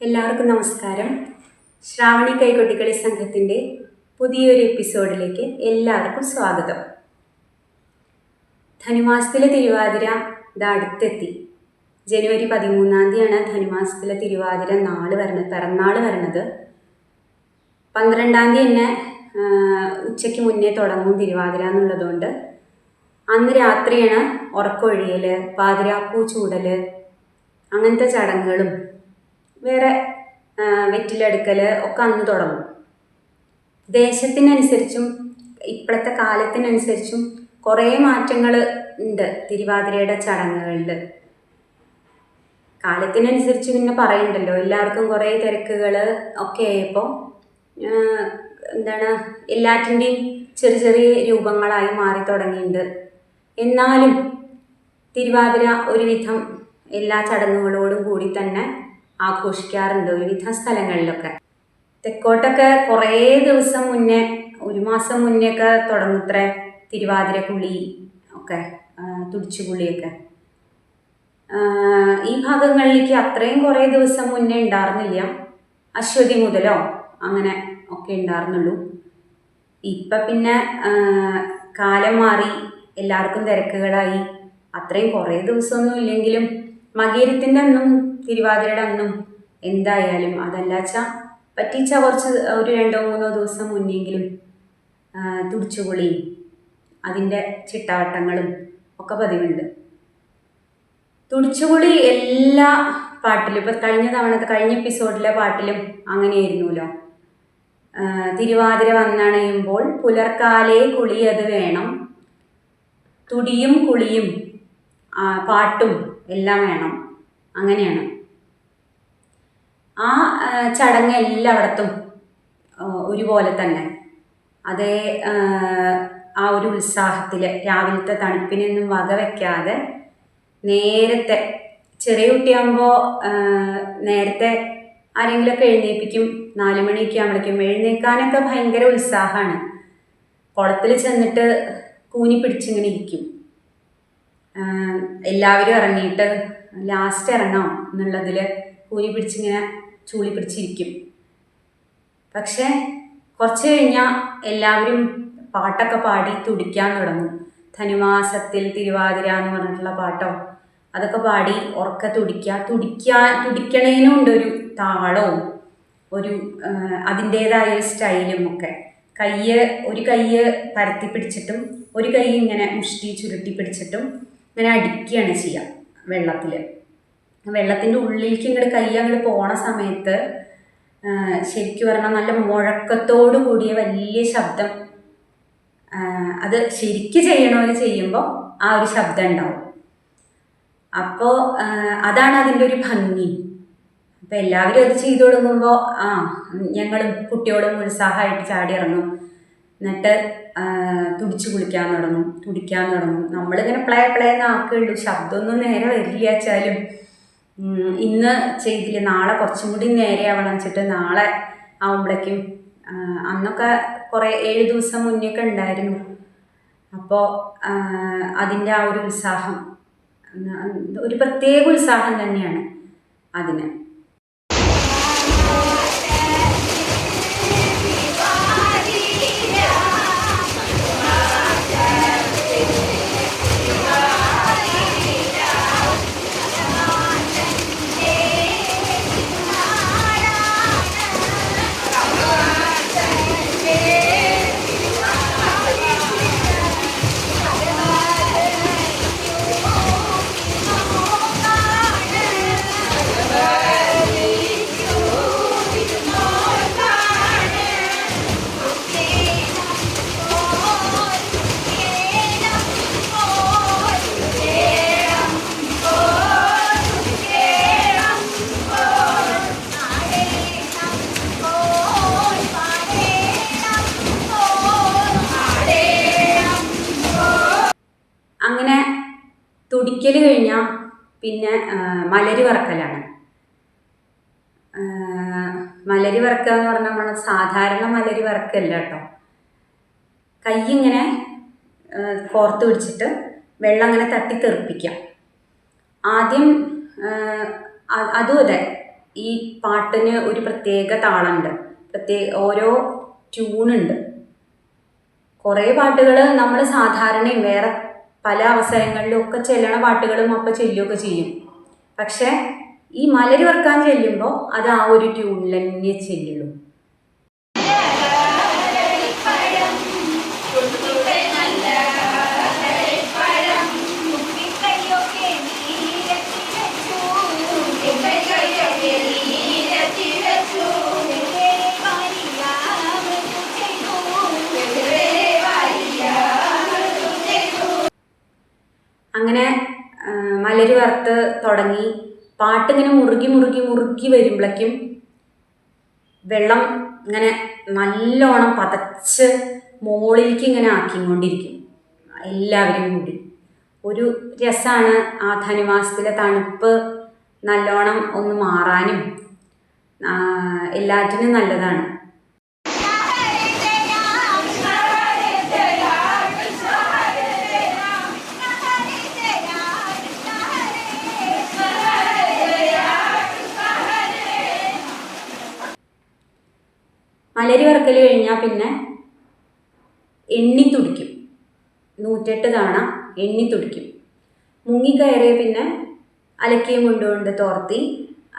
എല്ലാവർക്കും നമസ്കാരം. ശ്രാവണി കൈകൊട്ടിക്കളി സംഘത്തിൻ്റെ പുതിയൊരു എപ്പിസോഡിലേക്ക് എല്ലാവർക്കും സ്വാഗതം. ധനുമാസത്തിലെ തിരുവാതിര അടുത്തെത്തി. ജനുവരി 13 ധനുമാസത്തിലെ തിരുവാതിര പിറന്നാൾ വരണത്. 12 തന്നെ ഉച്ചയ്ക്ക് മുന്നേ തുടങ്ങും തിരുവാതിര എന്നുള്ളതുകൊണ്ട് അന്ന് രാത്രിയാണ് ഉറക്കൊഴിയൽ, പാതിരാപ്പൂ ചൂടൽ, അങ്ങനത്തെ ചടങ്ങുകളും വേറെ വെറ്റിലെടുക്കൽ ഒക്കെ അന്ന് തുടങ്ങും. ദേശത്തിനനുസരിച്ചും ഇപ്പോഴത്തെ കാലത്തിനനുസരിച്ചും കുറേ മാറ്റങ്ങൾ ഉണ്ട് തിരുവാതിരയുടെ ചടങ്ങുകളിൽ. കാലത്തിനനുസരിച്ച് പിന്നെ പറയണ്ടല്ലോ, എല്ലാവർക്കും കുറേ തിരക്കുകൾ ഒക്കെ ആയപ്പോൾ എല്ലാറ്റിൻ്റെയും ചെറിയ ചെറിയ രൂപങ്ങളായി മാറി തുടങ്ങിയിട്ടുണ്ട്. എന്നാലും തിരുവാതിര ഒരുവിധം എല്ലാ ചടങ്ങുകളോടും കൂടി തന്നെ ആഘോഷിക്കാറുണ്ട് ഒരുവിധ സ്ഥലങ്ങളിലൊക്കെ. തെക്കോട്ടൊക്കെ കുറേ ദിവസം മുന്നേ, ഒരു മാസം മുന്നേ ഒക്കെ തുടങ്ങുത്രേ തിരുവാതിര കുളി ഒക്കെ, തുടിച്ചുകുളിയൊക്കെ. ഈ ഭാഗങ്ങളിലേക്ക് അത്രയും കുറേ ദിവസം മുന്നേ ഉണ്ടായിരുന്നില്ല. അശ്വതി മുതലോ അങ്ങനെ ഒക്കെ ഉണ്ടായിരുന്നുള്ളൂ. ഇപ്പം പിന്നെ കാലം മാറി, എല്ലാവർക്കും തിരക്കുകളായി. അത്രയും കുറേ ദിവസമൊന്നും ഇല്ലെങ്കിലും മകീരത്തിൻ്റെ അന്നും തിരുവാതിരയുടെ അന്നും എന്തായാലും അതല്ലാച്ചാൽ പറ്റിച്ച കുറച്ച് ഒരു 2-3 ദിവസം മുന്നെങ്കിലും തുടിച്ചുകുളിയും അതിൻ്റെ ചിട്ടാവട്ടങ്ങളും ഒക്കെ പതിവുണ്ട്. തുടിച്ചുകുളി എല്ലാ പാട്ടിലും, ഇപ്പം കഴിഞ്ഞ എപ്പിസോഡിലെ പാട്ടിലും അങ്ങനെയായിരുന്നല്ലോ. തിരുവാതിര വന്നണയുമ്പോൾ പുലർക്കാലേ കുളിയത് വേണം, തുടിയും കുളിയും പാട്ടും എല്ലാം വേണം, അങ്ങനെയാണ്. ആ ചടങ്ങ് എല്ലായിടത്തും ഒരുപോലെ തന്നെ അതേ ആ ഒരു ഉത്സാഹത്തിൽ രാവിലത്തെ തണുപ്പിനൊന്നും വക വയ്ക്കാതെ നേരത്തെ, ചെറിയ കുട്ടിയാകുമ്പോൾ നേരത്തെ ആരെങ്കിലുമൊക്കെ എഴുന്നേൽപ്പിക്കും. 4 മണിയൊക്കെ ആകുമ്പോഴേക്കും എഴുന്നേൽക്കാനൊക്കെ ഭയങ്കര ഉത്സാഹമാണ്. കുളത്തിൽ ചെന്നിട്ട് കൂനി പിടിച്ചിങ്ങനെ ഇരിക്കും. എല്ലാവരും ഇറങ്ങിയിട്ട് ലാസ്റ്റ് ഇറങ്ങാം എന്നുള്ളതിൽ കൂനി പിടിച്ചിങ്ങനെ ചൂളി പിടിച്ചിരിക്കും. പക്ഷേ കുറച്ച് കഴിഞ്ഞാൽ എല്ലാവരും പാട്ടൊക്കെ പാടി തുടിക്കാൻ തുടങ്ങും. ധനുമാസത്തിൽ തിരുവാതിര എന്ന് പറഞ്ഞിട്ടുള്ള പാട്ടോ അതൊക്കെ പാടി ഉറക്കെ തുടിക്കണേനും ഉണ്ട് ഒരു താളവും ഒരു അതിൻ്റേതായ സ്റ്റൈലും ഒക്കെ. ഒരു കൈ പരത്തി പിടിച്ചിട്ടും ഒരു കൈ ഇങ്ങനെ മുഷ്ടി ചുരുട്ടി പിടിച്ചിട്ടും ഇങ്ങനെ അടിക്കുകയാണ് ചെയ്യുക വെള്ളത്തിൽ. വെള്ളത്തിൻ്റെ ഉള്ളിലേക്ക് ഇങ്ങോട്ട് കൈ അങ്ങോട്ട് പോണ സമയത്ത് ശരിക്കും പറഞ്ഞാൽ നല്ല മുഴക്കത്തോടു കൂടിയ വലിയ ശബ്ദം, അത് ശരിക്ക് ചെയ്യണവർ ചെയ്യുമ്പോൾ ആ ഒരു ശബ്ദം ഉണ്ടാവും. അപ്പോൾ അതാണ് അതിൻ്റെ ഒരു ഭംഗി. അപ്പോൾ എല്ലാവരും അത് ചെയ്തു തുടങ്ങുമ്പോൾ ഞങ്ങളും കുട്ടിയോടും ഉത്സാഹമായിട്ട് ചാടി ഇറങ്ങും. എന്നിട്ട് തുടിക്കാൻ തുടങ്ങും. നമ്മളിങ്ങനെ പ്ലേ എന്നാക്കുള്ളൂ, ശബ്ദമൊന്നും നേരെ വരില്ല വെച്ചാലും. ഇന്ന് ചെയ്തില്ല, നാളെ കുറച്ചും കൂടി നേരെ ആവണം വെച്ചിട്ട് നാളെ ആവുമ്പോഴേക്കും, അന്നൊക്കെ കുറേ 7 ദിവസം മുന്നേയൊക്കെ ഉണ്ടായിരുന്നു. അപ്പോൾ അതിൻ്റെ ആ ഒരു ഉത്സാഹം ഒരു പ്രത്യേക ഉത്സാഹം തന്നെയാണ് അതിന്. അങ്ങനെ തുടിക്കൽ കഴിഞ്ഞാൽ പിന്നെ മലരി വറക്കലാണ്. മലരി വറക്കുക എന്ന് പറഞ്ഞാൽ നമ്മൾ സാധാരണ മലരി വറക്കല്ല കേട്ടോ. കൈ ഇങ്ങനെ കോർത്ത് പിടിച്ചിട്ട് വെള്ളം അങ്ങനെ തട്ടി തെറിപ്പിക്കാം. ആദ്യം അതും അതെ, ഈ പാട്ടിന് ഒരു പ്രത്യേക താളമുണ്ട്, ഓരോ ട്യൂണുണ്ട്. കുറേ പാട്ടുകൾ നമ്മൾ സാധാരണയും വേറെ പല അവസരങ്ങളിലും ഒക്കെ ചെല്ലണ പാട്ടുകളും അപ്പം ചെല്ലുകയൊക്കെ ചെയ്യും. പക്ഷേ ഈ മലരി വറുക്കാൻ ചെല്ലുമ്പോൾ അത് ആ ഒരു ട്യൂണിൽ തന്നെ ചെല്ലുള്ളൂ. അങ്ങനെ മലരി വറുത്ത് തുടങ്ങി പാട്ടിങ്ങനെ മുറുകി വരുമ്പോഴേക്കും വെള്ളം ഇങ്ങനെ നല്ലോണം പതച്ച് മുകളിലേക്ക് ഇങ്ങനെ ആക്കിക്കൊണ്ടിരിക്കും. എല്ലാവരും കൂടി ഒരു രസമാണ്. ആ ധനുമാസത്തിലെ തണുപ്പ് നല്ലോണം ഒന്ന് മാറാനും എല്ലാറ്റിനും നല്ലതാണ്. മലരി വറുക്കൽ കഴിഞ്ഞാൽ പിന്നെ എണ്ണി തുടിക്കും. 108 തവണ എണ്ണി തുടിക്കും. മുങ്ങിക്കയറിയ പിന്നെ അലക്കിയും കൊണ്ടുകൊണ്ട് തോർത്തി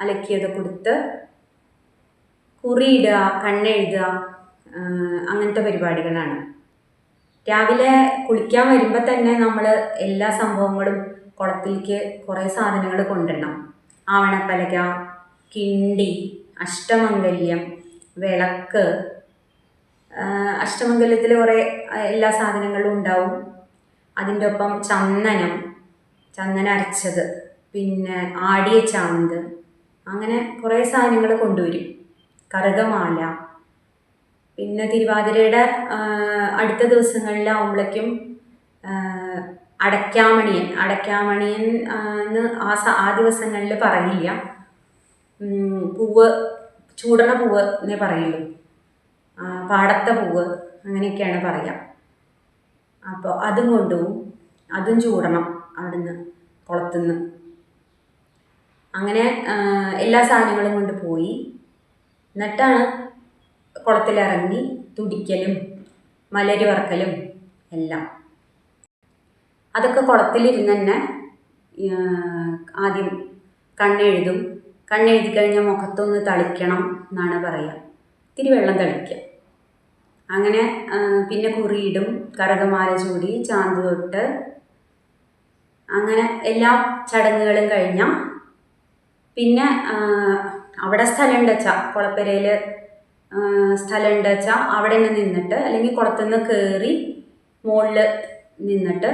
അലക്കിയത് കൊടുത്ത് കുറിയിടുക, കണ്ണെഴുതുക, അങ്ങനത്തെ പരിപാടികളാണ്. രാവിലെ കുളിക്കാൻ വരുമ്പോൾ തന്നെ നമ്മൾ എല്ലാ സംഭവങ്ങളും കുളത്തിലേക്ക് കുറേ സാധനങ്ങൾ കൊണ്ടുവരണം. ആവണപ്പലക, കിണ്ടി, അഷ്ടമംഗല്യം, വിളക്ക്. അഷ്ടമംഗല്യത്തിൽ കുറേ എല്ലാ സാധനങ്ങളും ഉണ്ടാവും. അതിൻ്റെ ഒപ്പം ചന്ദനം അരച്ചത്, പിന്നെ ആടിയ ചാന്ത്, അങ്ങനെ കുറേ സാധനങ്ങൾ കൊണ്ടുവരും. കറുകമാല. പിന്നെ തിരുവാതിരയുടെ അടുത്ത ദിവസങ്ങളിലാവുമ്പോഴേക്കും അടയ്ക്കാമണിയൻ എന്ന് ആ ദിവസങ്ങളിൽ പറയില്ല. പൂവ്, ചൂടണ പൂവ് എന്നേ പറയുള്ളൂ. പാടത്തെ പൂവ് അങ്ങനെയൊക്കെയാണ് പറയുക. അപ്പോൾ അതും കൊണ്ടുപോകും. അതും ചൂടണം അവിടുന്ന് കുളത്തുനിന്ന്. അങ്ങനെ എല്ലാ സാധനങ്ങളും കൊണ്ട് പോയി എന്നിട്ടാണ് കുളത്തിലിറങ്ങി തുടിക്കലും മലരി വറുക്കലും എല്ലാം. അതൊക്കെ കുളത്തിലിരുന്ന് തന്നെ ആദ്യം കണ്ണെഴുതി കഴിഞ്ഞാൽ മുഖത്തൊന്ന് തളിക്കണം എന്നാണ് പറയുക. ഇത്തിരി വെള്ളം തളിക്കുക. അങ്ങനെ പിന്നെ കുറിയിടും, കറുകമാല ചൂടി, ചാന്ത് തൊട്ട്, അങ്ങനെ എല്ലാ ചടങ്ങുകളും കഴിഞ്ഞാൽ പിന്നെ അവിടെ സ്ഥലമുണ്ട് വെച്ചാൽ, കുളപ്പുരയിൽ സ്ഥലമുണ്ട് വെച്ചാൽ അവിടെ നിന്ന് നിന്നിട്ട്, അല്ലെങ്കിൽ കുളത്തുനിന്ന് കയറി മുകളിൽ നിന്നിട്ട്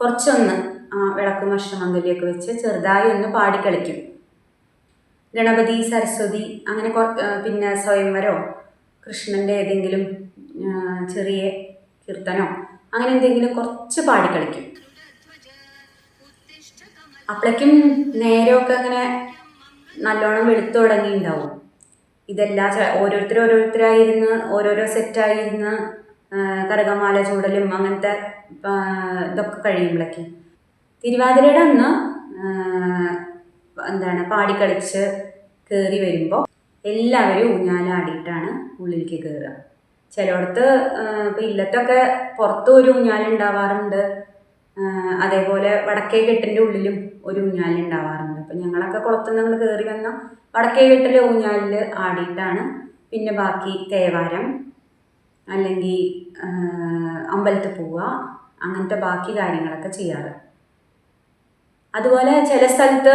കുറച്ചൊന്ന് വിളക്കും അഷ്ടമംഗല്യമൊക്കെ വെച്ച് ചെറുതായി ഒന്ന് പാടിക്കളിക്കും. ഗണപതി, സരസ്വതി, അങ്ങനെ പിന്നെ സ്വയംവരോ കൃഷ്ണൻ്റെ ഏതെങ്കിലും ചെറിയ കീർത്തനോ അങ്ങനെ എന്തെങ്കിലും കുറച്ച് പാടിക്കളിക്കും. അപ്പോഴേക്കും നേരമൊക്കെ അങ്ങനെ നല്ലോണം വെളുത്തു തുടങ്ങിയിട്ടുണ്ടാവും. ഇതെല്ലാം ഓരോരുത്തരായിരുന്ന് ഓരോരോ സെറ്റായിരുന്ന് കറുകമാല ചൂടലും അങ്ങനത്തെ ഇതൊക്കെ കഴിയുമ്പോഴേക്കും തിരുവാതിരയുടെ അന്ന് പാടിക്കളിച്ച് കയറി വരുമ്പോൾ എല്ലാവരും ഊഞ്ഞാലാടിയിട്ടാണ് ഉള്ളിലേക്ക് കയറുക. ചിലയിടത്ത് ഇപ്പോൾ ഇല്ലത്തൊക്കെ പുറത്ത് ഒരു ഊഞ്ഞാലുണ്ടാവാറുണ്ട്. അതേപോലെ വടക്കേ കെട്ടിൻ്റെ ഉള്ളിലും ഒരു ഊഞ്ഞാലുണ്ടാവാറുണ്ട്. അപ്പം ഞങ്ങളൊക്കെ കുളത്തുനിന്ന് ഞങ്ങൾ കയറി വന്ന വടക്കേ കെട്ടിലെ ഊഞ്ഞാലിൽ ആടിയിട്ടാണ് പിന്നെ ബാക്കി തേവാരം അല്ലെങ്കിൽ അമ്പലത്തിൽ പോവുക, അങ്ങനത്തെ ബാക്കി കാര്യങ്ങളൊക്കെ ചെയ്യാറ്. അതുപോലെ ചില സ്ഥലത്ത്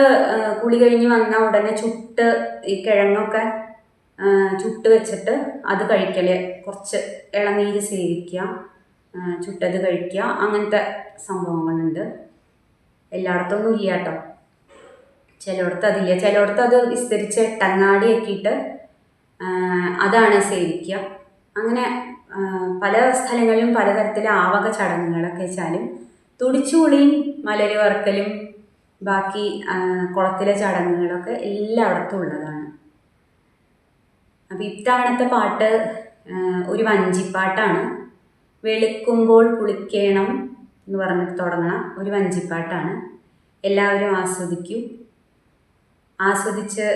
കുളി കഴിഞ്ഞ് വന്ന ഉടനെ ഈ കിഴങ്ങൊക്കെ ചുട്ട് വെച്ചിട്ട് അത് കഴിക്കൽ, കുറച്ച് ഇളനീര് സേവിക്കുക, ചുട്ടത് കഴിക്കുക, അങ്ങനത്തെ സംഭവങ്ങളുണ്ട്. എല്ലായിടത്തൊന്നും ഇല്ല കേട്ടോ. ചിലയിടത്ത് അതില്ല. ചിലയിടത്ത് അത് വിസ്തരിച്ച് എട്ടങ്ങാടി ആക്കിയിട്ട് അതാണ് സേവിക്കുക. അങ്ങനെ പല സ്ഥലങ്ങളിലും പലതരത്തിലെ ആവക ചടങ്ങുകളൊക്കെ വെച്ചാലും തുടിച്ചുകുളിയും മലരി വറുക്കലും ബാക്കി കുളത്തിലെ ചടങ്ങുകളൊക്കെ എല്ലായിടത്തും ഉള്ളതാണ്. അപ്പം ഇത്തവണത്തെ പാട്ട് ഒരു വഞ്ചിപ്പാട്ടാണ്. വെളുക്കുമ്പോൾ കുളിക്കണം എന്ന് പറഞ്ഞിട്ട് തുടങ്ങുന്ന ഒരു വഞ്ചിപ്പാട്ടാണ്. എല്ലാവരും ആസ്വദിക്കൂ. ആസ്വദിച്ച്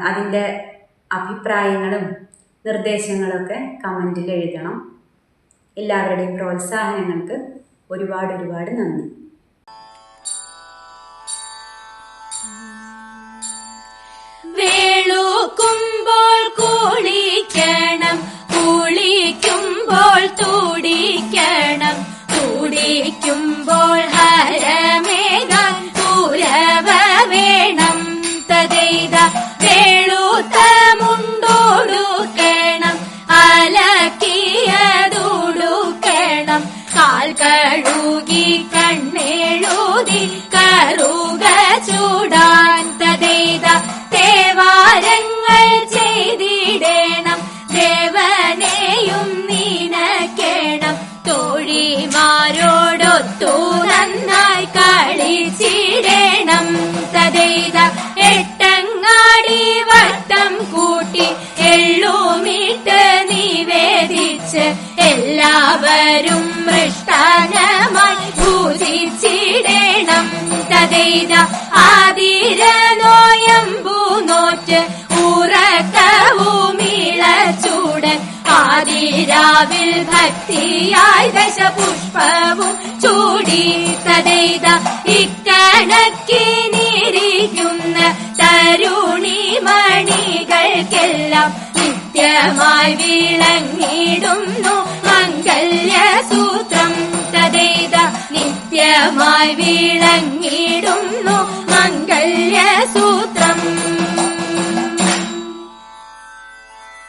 അതിൻ്റെ അഭിപ്രായങ്ങളും നിർദ്ദേശങ്ങളൊക്കെ കമൻറ്റിൽ എഴുതണം. എല്ലാവരുടെയും പ്രോത്സാഹനങ്ങൾക്ക് ഒരുപാട് ഒരുപാട് നന്ദി. വേളൂക്കുമ്പോൾ കുളിക്കണം, കുളിക്കുമ്പോൾ തുടിക്കണം, തുടിക്കുമ്പോൾ ഹരമേകാൻ കുരവ വേണം. തതെയ്ത വേളൂത്ത മുണ്ടോടുക്കണം, അലക്കിയതുടുക്കണം, കാൽ കഴുകി കണ്ണെഴുതി കറുക ചൂടാൻ. തതെയ്ത ദേവാരങ്ങൾ ചെയ്തിടേണം, ദേവനെയും നിനക്കേണം, തോഴിമാരോടൊത്തു നന്നായി കളിച്ചിടേണം. തതെയ്ത എട്ടങ്ങാടി വട്ടം കൂട്ടി എള്ളുമിട്ട് നിവേദിച്ച് എല്ലാവരും മൃഷ്ടാനമായി പൂജിച്ചിടേണം. തതെയ്ത ആതിര നോയമ്പു നോറ്റ് ഉറക്കവുമിളച്ചൂട് ആതിരാവിൽ ഭക്തിയായി ദശപുഷ്പവും ചൂടി. തതെയ്ത ഇക്കണക്കിനിരിക്കുന്ന തരുണിമണികൾക്കെല്ലാം നിത്യമായി വിളങ്ങിടുന്നു മംഗല്യസൂത്രം. തതെയ്ത നിത്യമായി